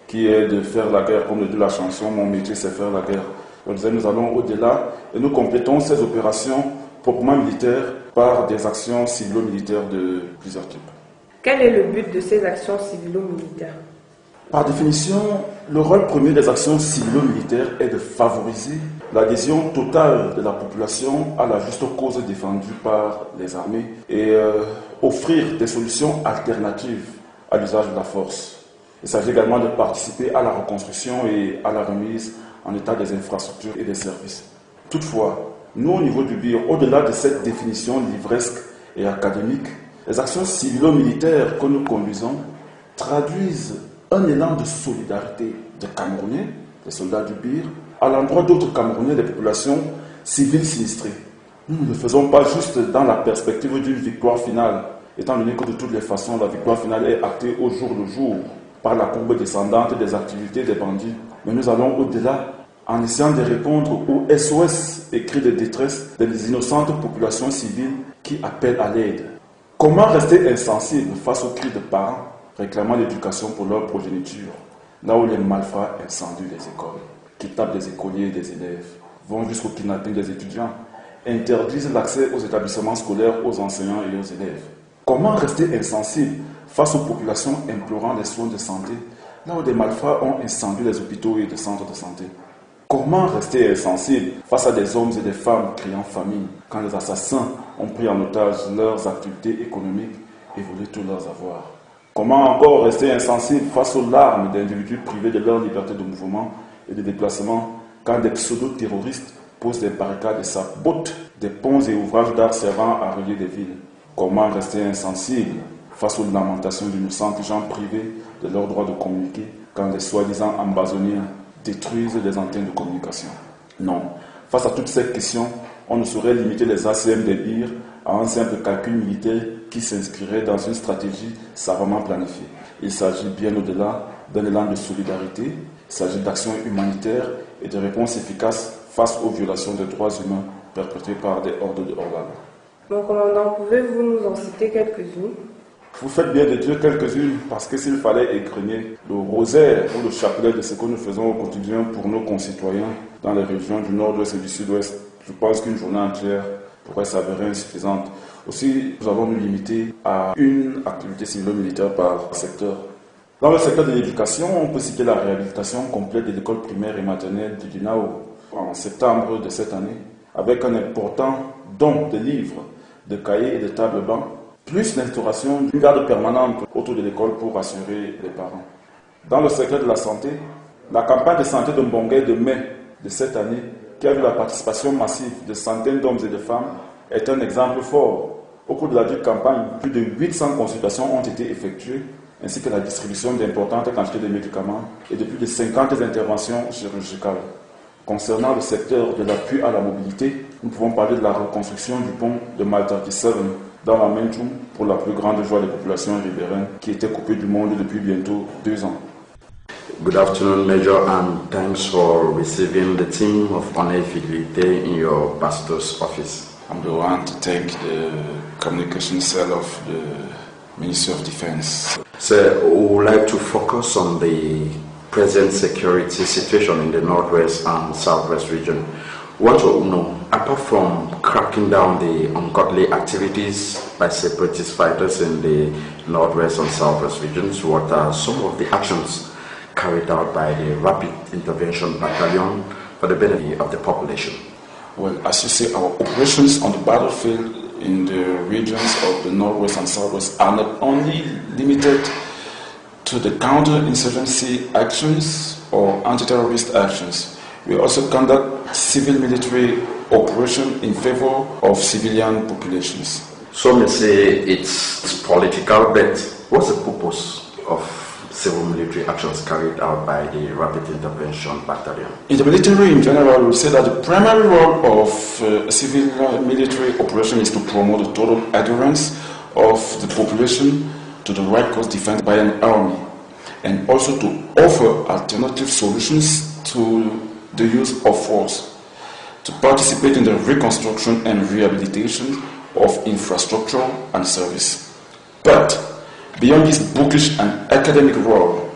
Speaker 13: qui est de faire la guerre, comme le dit la chanson, mon métier c'est faire la guerre. Je disais, nous allons au-delà et nous complétons ces opérations proprement militaires par des actions civilo-militaires de plusieurs types.
Speaker 12: Quel est le but de ces actions civilo-militaires?
Speaker 13: Par définition, le rôle premier des actions civilo-militaires est de favoriser l'adhésion totale de la population à la juste cause défendue par les armées et offrir des solutions alternatives à l'usage de la force. Il s'agit également de participer à la reconstruction et à la remise en état des infrastructures et des services. Toutefois, nous, au niveau du BIR, au-delà de cette définition livresque et académique, les actions civilo-militaires que nous conduisons traduisent un élan de solidarité des Camerounais, des soldats du BIR, à l'endroit d'autres Camerounais, des populations civiles sinistrées. Nous ne le faisons pas juste dans la perspective d'une victoire finale, étant donné que de toutes les façons, la victoire finale est actée au jour le jour par la courbe descendante des activités des bandits. Mais nous allons au-delà en essayant de répondre aux SOS, et cris de détresse des innocentes populations civiles qui appellent à l'aide. Comment rester insensible face aux cris de parents réclamant l'éducation pour leur progéniture, là où les malfrats incendient les écoles, kidnappent des écoliers et des élèves, vont jusqu'au kidnapping des étudiants, interdisent l'accès aux établissements scolaires aux enseignants et aux élèves? Comment rester insensible face aux populations implorant des soins de santé, là où des malfrats ont incendié les hôpitaux et les centres de santé? Comment rester insensible face à des hommes et des femmes criant famine, quand les assassins ont pris en otage leurs activités économiques et volé tous leurs avoirs? Comment encore rester insensible face aux larmes d'individus privés de leur liberté de mouvement et de déplacement, quand des pseudo-terroristes posent des barricades et sabotent des ponts et ouvrages d'art servant à relier des villes? Comment rester insensible face aux lamentations d'innocentes gens privés de leur droit de communiquer, quand des soi-disant ambazoniens détruisent les antennes de communication? Non. Face à toutes ces questions, on ne saurait limiter les ACM des dires à un simple calcul militaire qui s'inscrirait dans une stratégie savamment planifiée. Il s'agit bien au-delà d'un élan de solidarité, il s'agit d'actions humanitaires et de réponses efficaces face aux violations des droits humains perpétrées par des hordes de hors-la-loi.
Speaker 12: Mon commandant, pouvez-vous nous en citer quelques-unes?
Speaker 13: Vous faites bien de dire quelques-unes, parce que s'il fallait égrener le rosaire ou le chapelet de ce que nous faisons au quotidien pour nos concitoyens dans les régions du nord-ouest et du sud-ouest, je pense qu'une journée entière pourrait s'avérer insuffisante. Aussi, nous avons nous limiter à une activité civilo-militaire par secteur. Dans le secteur de l'éducation, on peut citer la réhabilitation complète de l'école primaire et maternelle du Dinao en septembre de cette année, avec un important don de livres, de cahiers et de tables-bancs, plus l'instauration d'une garde permanente autour de l'école pour rassurer les parents. Dans le secteur de la santé, la campagne de santé de Mbongué de mai de cette année, qui a vu la participation massive de centaines d'hommes et de femmes, est un exemple fort. Au cours de la dite campagne, plus de 800 consultations ont été effectuées, ainsi que la distribution d'importantes quantités de médicaments et de plus de 50 interventions chirurgicales. Concernant le secteur de l'appui à la mobilité, nous pouvons parler de la reconstruction du pont de Malta 17 dans la Mentum pour la plus grande joie des populations ribéraines qui étaient coupées du monde depuis bientôt 2 ans.
Speaker 14: Good afternoon, Major, and thanks for receiving the team of Honor Fidelité in your pastor's office.
Speaker 13: I'm the one to thank the communication cell of the Ministry of Defense.
Speaker 14: So we would like to focus on the present security situation in the Northwest and Southwest region. What do you know, apart from cracking down the ungodly activities by separatist fighters in the Northwest and Southwest regions, what are some of the actions carried out by the Rapid Intervention Battalion for the benefit of the population?
Speaker 13: Well, as you say, our operations on the battlefield in the regions of the Northwest and Southwest are not only limited to the counter-insurgency actions or anti-terrorist actions. We also conduct civil-military operations in favor of civilian populations.
Speaker 14: Some may say it's political, but what's the purpose of civil military actions carried out by the Rapid Intervention Battalion?
Speaker 13: In the military in general, we say that the primary role of civil military operation is to promote the total adherence of the population to the right cause defended by an army, and also to offer alternative solutions to the use of force, to participate in the reconstruction and rehabilitation of infrastructure and service. But beyond this bookish and academic role,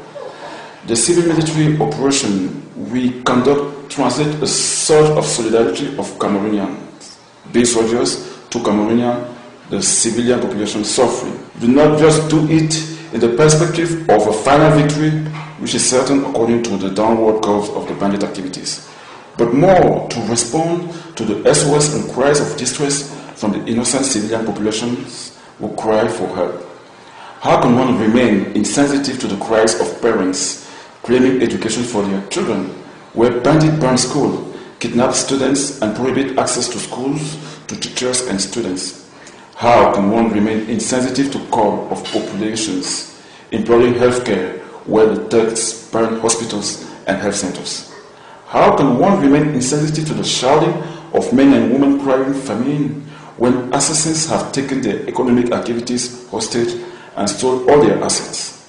Speaker 13: the civil military operation we conduct translate a sort of solidarity of Cameroonians, base soldiers to Cameroonians, the civilian population suffering. Do not just do it in the perspective of a final victory, which is certain according to the downward curves of the bandit activities, but more to respond to the SOS and cries of distress from the innocent civilian populations who cry for help. How can one remain insensitive to the cries of parents claiming education for their children, where bandits burn school, kidnap students, and prohibit access to schools, to teachers and students? How can one remain insensitive to call of populations imploring healthcare, where the thugs burn hospitals and health centers? How can one remain insensitive to the shouting of men and women crying famine, when assassins have taken their economic activities hostage and stole all their assets?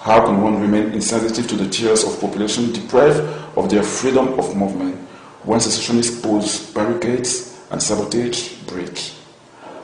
Speaker 13: How can one remain insensitive to the tears of population deprived of their freedom of movement when secessionists pose barricades and sabotage bridge?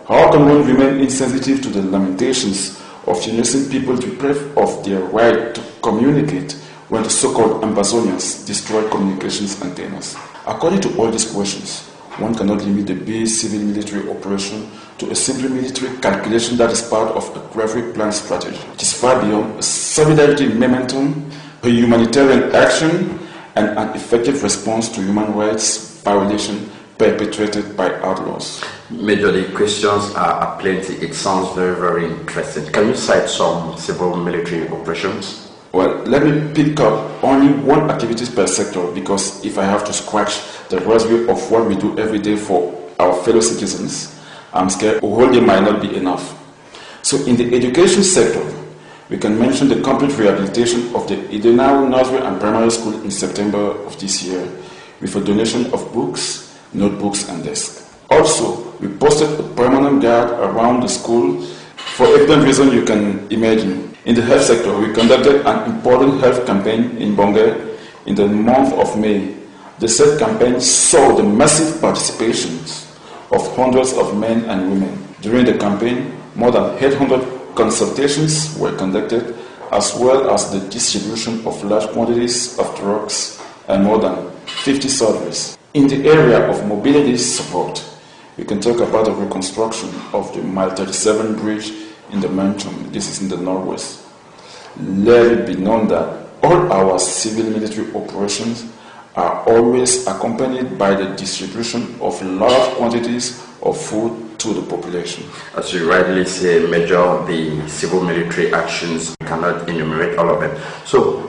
Speaker 13: How can one remain insensitive to the lamentations of Tunisian people deprived of their right to communicate when the so-called Amazonians destroy communications antennas? According to all these questions, one cannot limit the base civil-military operation to a simple military calculation that is part of a graphic plan strategy. It is far beyond a solidarity momentum, a humanitarian action, and an effective response to human rights violation perpetrated by outlaws.
Speaker 14: Major, the questions are plenty. It sounds very, very interesting. Can you cite some civil-military operations?
Speaker 13: Well, let me pick up only one activity per sector, because if I have to scratch the residue of what we do every day for our fellow citizens, I'm scared a whole day might not be enough. So in the education sector, we can mention the complete rehabilitation of the Idenau Nursery and Primary School in September of this year with a donation of books, notebooks and desks. Also, we posted a permanent guard around the school for evident reason you can imagine. In the health sector, we conducted an important health campaign in Bongé in the month of May. The said campaign saw the massive participations of hundreds of men and women. During the campaign, more than 800 consultations were conducted, as well as the distribution of large quantities of drugs and more than 50 surgeries. In the area of mobility support, we can talk about the reconstruction of the Mile 37 bridge in the Manchum. This is in the northwest. Let it be known that all our civil-military operations are always accompanied by the distribution of large quantities of food to the population.
Speaker 14: As you rightly say, Major, the civil-military actions, you cannot enumerate all of them. So,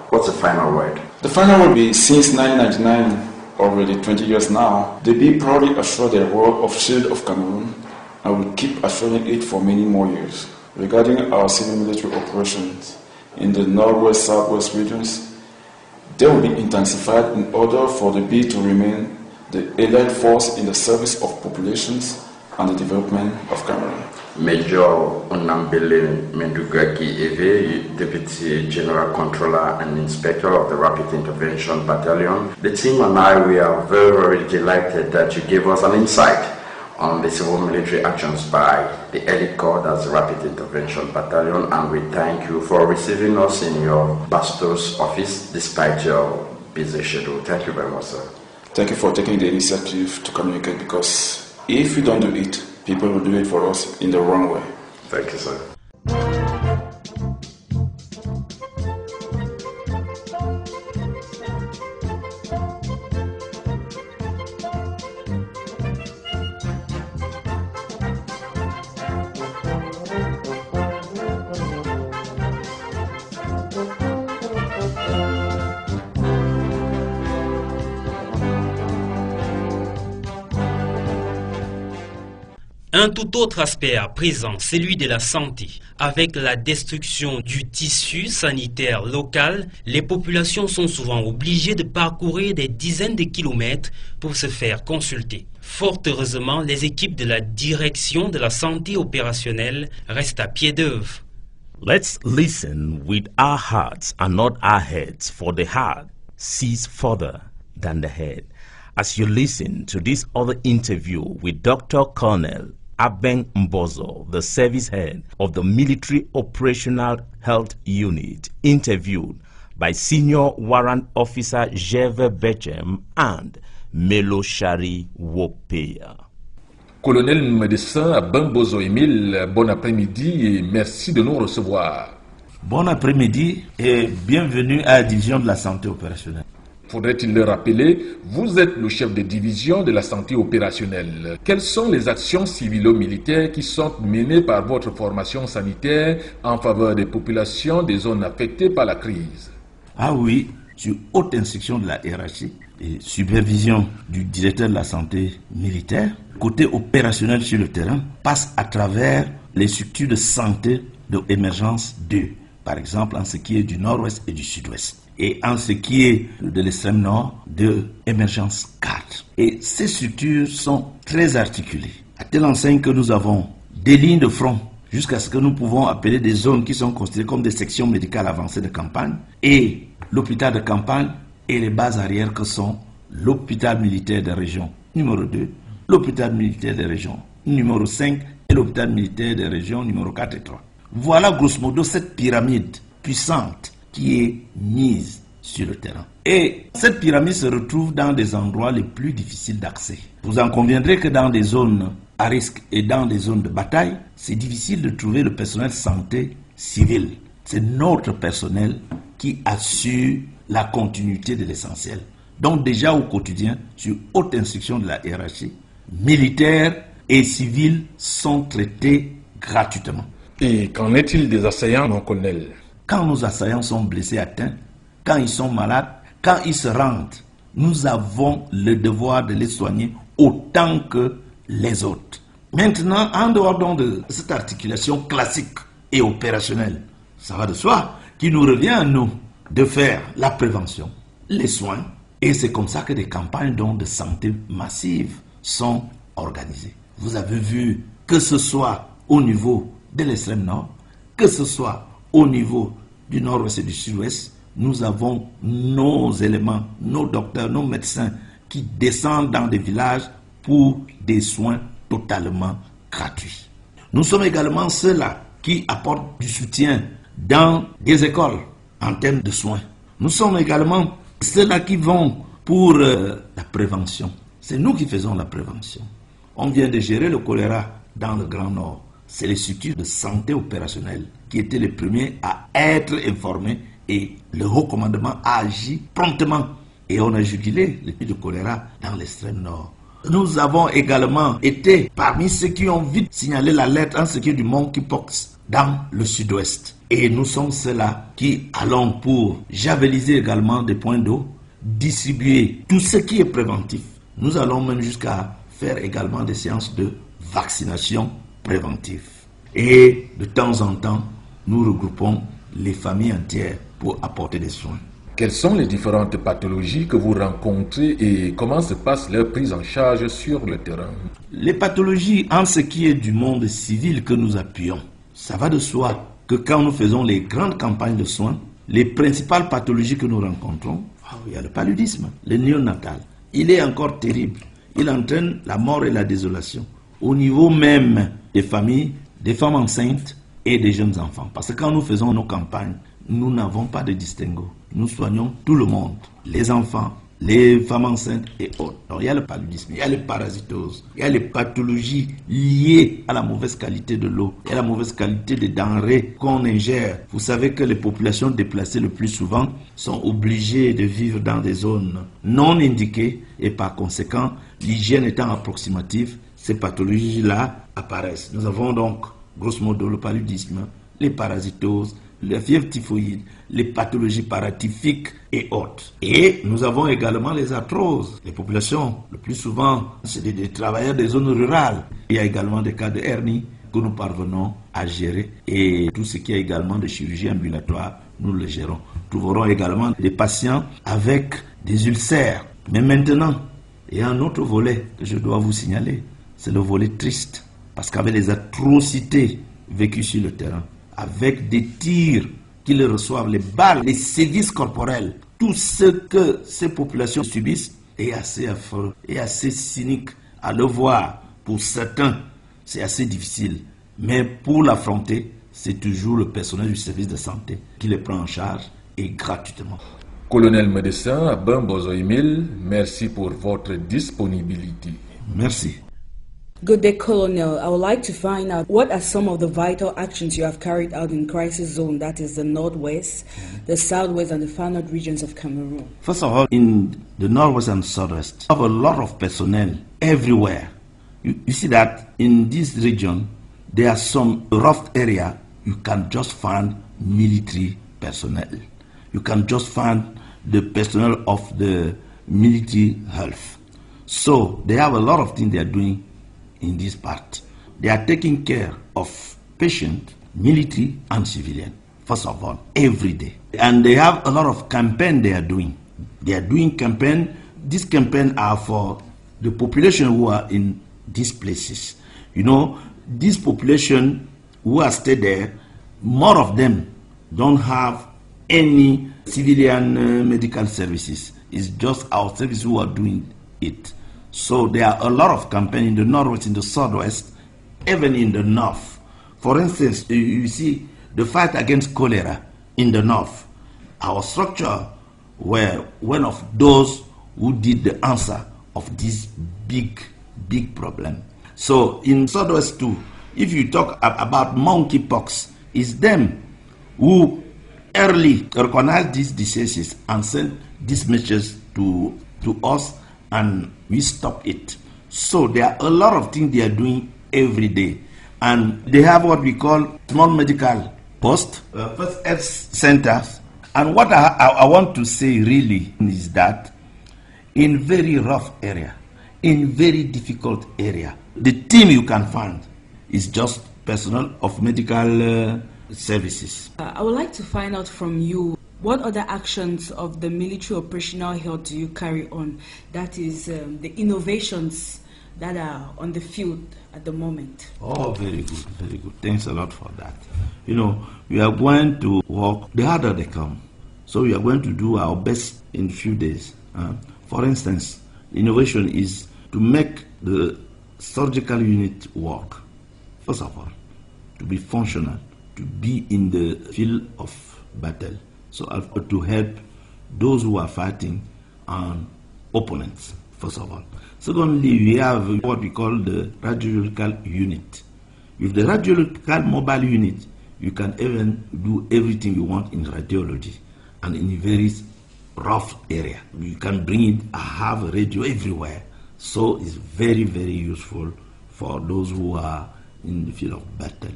Speaker 14: what's the final word?
Speaker 13: The final word will be, since 1999, already 20 years now, the B proudly assure their role of Shield of Cameroon and will keep assuring it for many more years. Regarding our civil-military operations in the northwest, southwest regions, they will be intensified in order for the B to remain the allied force in the service of populations and the development of Cameroon.
Speaker 14: Major Onambele Mendugaki Eve, Deputy General Controller and Inspector of the Rapid Intervention Battalion. The team and I, we are very, very delighted that you gave us an insight on the civil-military actions by the Elite Corps, that's the Rapid Intervention Battalion, and we thank you for receiving us in your Bastos office despite your busy schedule. Thank you very much, sir.
Speaker 13: Thank you for taking the initiative to communicate, because if we don't do it, people will do it for us in the wrong way.
Speaker 14: Thank you, sir.
Speaker 3: Un tout autre aspect à présent, celui de la santé. Avec la destruction du tissu sanitaire local, les populations sont souvent obligées de parcourir des dizaines de kilomètres pour se faire consulter. Fort heureusement, les équipes de la direction de la santé opérationnelle restent à pied d'œuvre.
Speaker 4: Let's listen with our hearts and not our heads, for the heart sees further than the head. As you listen to this other interview with Dr. Colonel Abeng Mbozo, the service head of the Military Operational Health Unit, interviewed by Senior Warrant Officer Gervais Bechem and Meloshari Wopeya.
Speaker 15: Colonel médecin Abeng Mbozo Emile, bon après-midi et merci de nous recevoir.
Speaker 16: Bon après-midi et bienvenue à la division de la santé opérationnelle.
Speaker 15: Faudrait-il le rappeler, vous êtes le chef de division de la santé opérationnelle. Quelles sont les actions civilo-militaires qui sont menées par votre formation sanitaire en faveur des populations des zones affectées par la crise?
Speaker 16: Ah oui, sur haute instruction de la hiérarchie et supervision du directeur de la santé militaire, côté opérationnel sur le terrain, passe à travers les structures de santé de émergence 2, par exemple en ce qui est du nord-ouest et du sud-ouest. Et en ce qui est de l'extrême nord, de émergence 4. Et ces structures sont très articulées, à telle enseigne que nous avons des lignes de front jusqu'à ce que nous pouvons appeler des zones qui sont considérées comme des sections médicales avancées de campagne, et l'hôpital de campagne et les bases arrières que sont l'hôpital militaire de région numéro 2, l'hôpital militaire de région numéro 5 et l'hôpital militaire de région numéro 4 et 3. Voilà grosso modo cette pyramide puissante qui est mise sur le terrain. Et cette pyramide se retrouve dans des endroits les plus difficiles d'accès. Vous en conviendrez que dans des zones à risque et dans des zones de bataille, c'est difficile de trouver le personnel santé civil. C'est notre personnel qui assure la continuité de l'essentiel. Donc déjà au quotidien, sur haute instruction de la hiérarchie, militaires et civils sont traités gratuitement.
Speaker 15: Et qu'en est-il des assaillants, mon colonel?
Speaker 16: Quand nos assaillants sont blessés, atteints, quand ils sont malades, quand ils se rendent, nous avons le devoir de les soigner autant que les autres. Maintenant, en dehors donc de cette articulation classique et opérationnelle, ça va de soi, qu'il nous revient à nous de faire la prévention, les soins, et c'est comme ça que des campagnes donc de santé massive sont organisées. Vous avez vu que ce soit au niveau de l'extrême nord, que ce soit au niveau du nord-ouest et du sud-ouest, nous avons nos éléments, nos docteurs, nos médecins qui descendent dans des villages pour des soins totalement gratuits. Nous sommes également ceux-là qui apportent du soutien dans des écoles en termes de soins. Nous sommes également ceux-là qui vont pour la prévention. C'est nous qui faisons la prévention. On vient de gérer le choléra dans le Grand Nord. C'est les structures de santé opérationnelle qui étaient les premiers à être informés et le haut commandement a agi promptement. Et on a jugulé l'épidémie de choléra dans l'extrême nord. Nous avons également été parmi ceux qui ont vite signalé l'alerte en ce qui est du monkeypox dans le sud-ouest. Et nous sommes ceux-là qui allons pour javeliser également des points d'eau, distribuer tout ce qui est préventif. Nous allons même jusqu'à faire également des séances de vaccination préventive. Et de temps en temps, nous regroupons les familles entières pour apporter des soins.
Speaker 15: Quelles sont les différentes pathologies que vous rencontrez et comment se passe leur prise en charge sur le terrain?
Speaker 16: Les pathologies en ce qui est du monde civil que nous appuyons, ça va de soi que quand nous faisons les grandes campagnes de soins, les principales pathologies que nous rencontrons, il y a le paludisme, le néonatal. Il est encore terrible. Il entraîne la mort et la désolation au niveau même des familles, des femmes enceintes et des jeunes enfants. Parce que quand nous faisons nos campagnes, nous n'avons pas de distinguo. Nous soignons tout le monde, les enfants, les femmes enceintes et autres. Alors, il y a le paludisme, il y a les parasitoses, il y a les pathologies liées à la mauvaise qualité de l'eau, il y a la mauvaise qualité des denrées qu'on ingère. Vous savez que les populations déplacées le plus souvent sont obligées de vivre dans des zones non indiquées et par conséquent, l'hygiène étant approximative, ces pathologies-là apparaissent. Nous avons donc, grosso modo, le paludisme, les parasitoses, la fièvre typhoïde, les pathologies paratyphiques et autres. Et nous avons également les arthroses. Les populations, le plus souvent, c'est des travailleurs des zones rurales. Il y a également des cas de hernie que nous parvenons à gérer. Et tout ce qui est également de chirurgie ambulatoire, nous le gérons. Nous trouverons également des patients avec des ulcères. Mais maintenant, il y a un autre volet que je dois vous signaler. C'est le volet triste. Parce qu'avec les atrocités vécues sur le terrain, avec des tirs qu'ils reçoivent, les balles, les sévices corporels, tout ce que ces populations subissent est assez affreux et assez cynique à le voir. Pour certains, c'est assez difficile. Mais pour l'affronter, c'est toujours le personnel du service de santé qui les prend en charge et gratuitement.
Speaker 15: Colonel médecin Abin Bozo-Emile, merci pour votre disponibilité.
Speaker 16: Merci.
Speaker 2: Good day, Colonel. I would like to find out what are some of the vital actions you have carried out in crisis zone, that is the Northwest, the Southwest and the Far North regions of Cameroon.
Speaker 16: First of all, in the Northwest and Southwest, we have a lot of personnel everywhere. You see that in this region, there are some rough area, you can just find military personnel. You can just find the personnel of the military health. So they have a lot of things they are doing in this part. They are taking care of patients, military and civilian, first of all, every day. And they have a lot of campaign they are doing. They are doing campaign. These campaigns are for the population who are in these places. You know, this population who are stayed there, more of them don't have any civilian medical services. It's just our service who are doing it. So there are a lot of campaigns in the northwest, in the southwest, even in the north. For instance, you see the fight against cholera in the north. Our structure were one of those who did the answer of this big problem. So in southwest too, if you talk about monkeypox, it's them who early recognize these diseases and send these messages to us, and we stop it. So there are a lot of things they are doing every day, and they have what we call small medical posts, first aid centers. And what I want to say really is that in very rough area, in very difficult area, the team you can find is just personnel of medical services.
Speaker 2: I would like to find out from you, what other actions of the military operational health do you carry on? That is the innovations that are on the field at the moment.
Speaker 16: Oh, very good, very good. Thanks a lot for that. You know, we are going to work, the harder they come. So we are going to do our best in a few days. For instance, innovation is to make the surgical unit work. First of all, to be functional, to be in the field of battle. So to help those who are fighting opponents, first of all. Secondly, we have what we call the radiological unit. With the radiological mobile unit, you can even do everything you want in radiology and in a very rough area. You can bring it, have a radio everywhere. So it's very, very useful for those who are in the field of battle.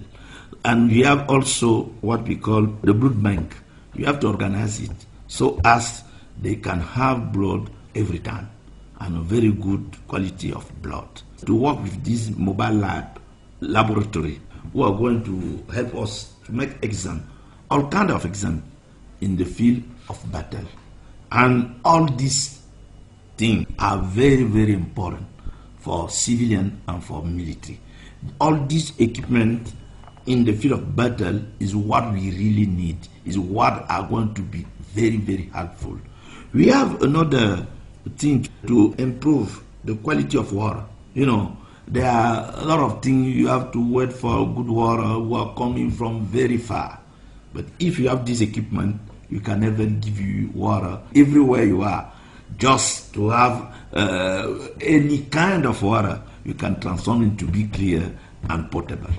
Speaker 16: And we have also what we call the blood bank. You have to organize it so as they can have blood every time and a very good quality of blood. To work with this mobile laboratory who are going to help us to make exam, all kind of exam in the field of battle. And all these things are very, very important for civilian and for military. All this equipment in the field of battle is what we really need, is what are going to be very, very helpful. We have another thing to improve the quality of water. You know, there are a lot of things you have to wait for good water who are coming from very far. But if you have this equipment, you can even give you water everywhere you are. Just to have any kind of water, you can transform it to be clear and potable.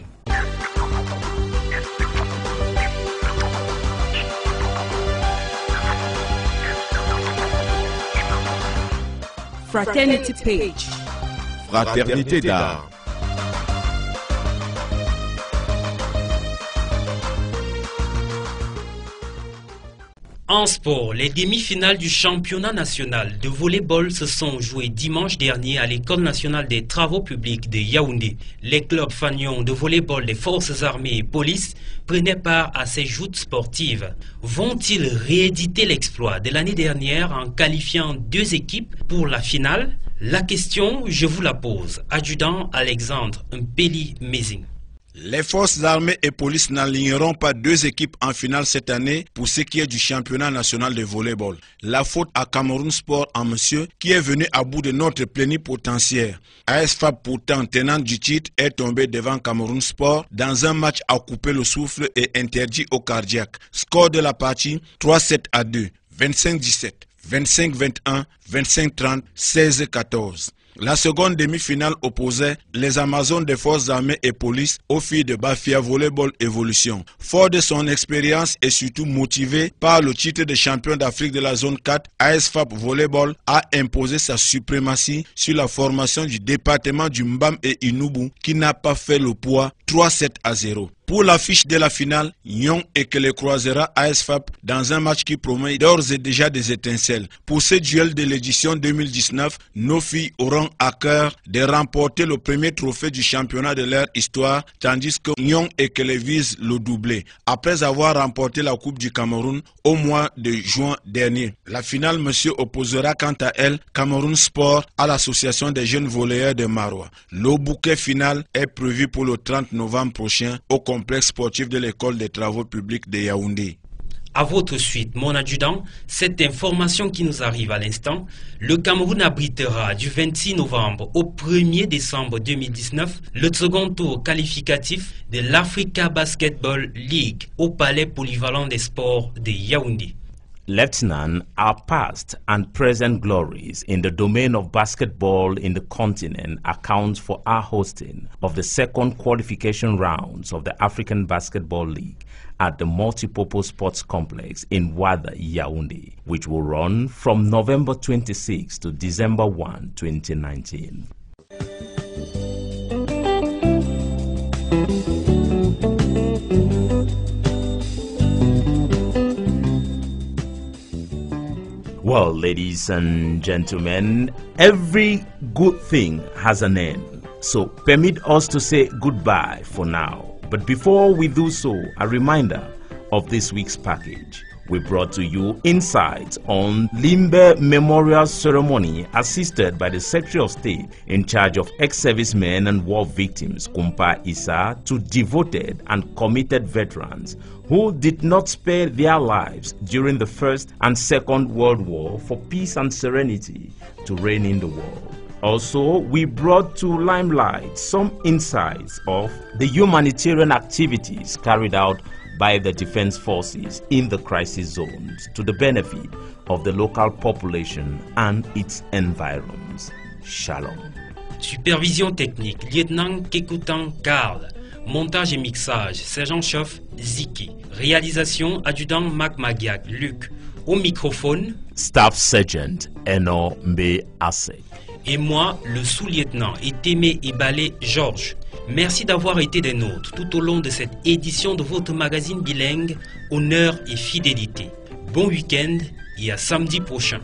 Speaker 2: Fraternity page.
Speaker 1: Fraternité d'art.
Speaker 3: En sport, les demi-finales du championnat national de volley-ball se sont jouées dimanche dernier à l'École nationale des travaux publics de Yaoundé. Les clubs fanions de volley-ball des forces armées et police prenaient part à ces joutes sportives. Vont-ils rééditer l'exploit de l'année dernière en qualifiant 2 équipes pour la finale? La question, je vous la pose. Adjudant Alexandre Mpeli-Mézing.
Speaker 17: Les forces armées et police n'aligneront pas 2 équipes en finale cette année pour ce qui est du championnat national de volleyball. La faute à Cameroun Sport en monsieur qui est venu à bout de notre plénipotentiaire. AS FAB, pourtant tenant du titre, est tombé devant Cameroun Sport dans un match à couper le souffle et interdit au cardiaque. Score de la partie 3-7-2, 25-17, 25-21, 25-30, 16-14. La seconde demi-finale opposait les Amazones des forces armées et police aux filles de Bafia Volleyball Evolution. Fort de son expérience et surtout motivé par le titre de champion d'Afrique de la zone 4, AS FAB Volleyball a imposé sa suprématie sur la formation du département du Mbam et Inubu qui n'a pas fait le poids 3-7-0. Pour l'affiche de la finale, Nyon et que les croisera AS FAB dans un match qui promet d'ores et déjà des étincelles. Pour ce duel de l'édition 2019, nos filles auront à cœur de remporter le premier trophée du championnat de leur histoire, tandis que Nyon et que les vise le doublé, après avoir remporté la Coupe du Cameroun au mois de juin dernier. La finale, monsieur, opposera quant à elle Cameroun Sport à l'association des jeunes volleyeurs de Marois. Le bouquet final est prévu pour le 30 novembre prochain au complexe sportif de l'école des travaux publics de Yaoundé.
Speaker 3: À votre suite, mon adjudant, cette information qui nous arrive à l'instant, le Cameroun abritera du 26 novembre au 1er décembre 2019 le second tour qualificatif de l'Africa Basketball League au Palais Polyvalent des Sports de Yaoundé.
Speaker 4: Lieutenant, our past and present glories in the domain of basketball in the continent accounts for our hosting of the second qualification rounds of the African Basketball League at the Multipurpose Sports Complex in Wada, Yaoundé, which will run from November 26 to December 1, 2019. Well, ladies and gentlemen, every good thing has an end. So permit us to say goodbye for now. But before we do so, a reminder of this week's package. We brought to you insights on Limbe Memorial Ceremony assisted by the Secretary of State in charge of ex-servicemen and war victims, Kumpa Issa, to devoted and committed veterans who did not spare their lives during the First and Second World War for peace and serenity to reign in the world. Also, we brought to limelight some insights of the humanitarian activities carried out by the defense forces in the crisis zones to the benefit of the local population and its environs. Shalom.
Speaker 3: Supervision technique, lieutenant Kekutan Karl. Montage et mixage, sergent-chef Ziki. Réalisation, adjudant Mac Magiak Luc. Au microphone,
Speaker 4: Staff Sergeant Eno Mbe Asek.
Speaker 3: Et moi, le sous-lieutenant Etemé Ibalé Georges. Merci d'avoir été des nôtres tout au long de cette édition de votre magazine bilingue Honneur et Fidélité. Bon week-end et à samedi prochain.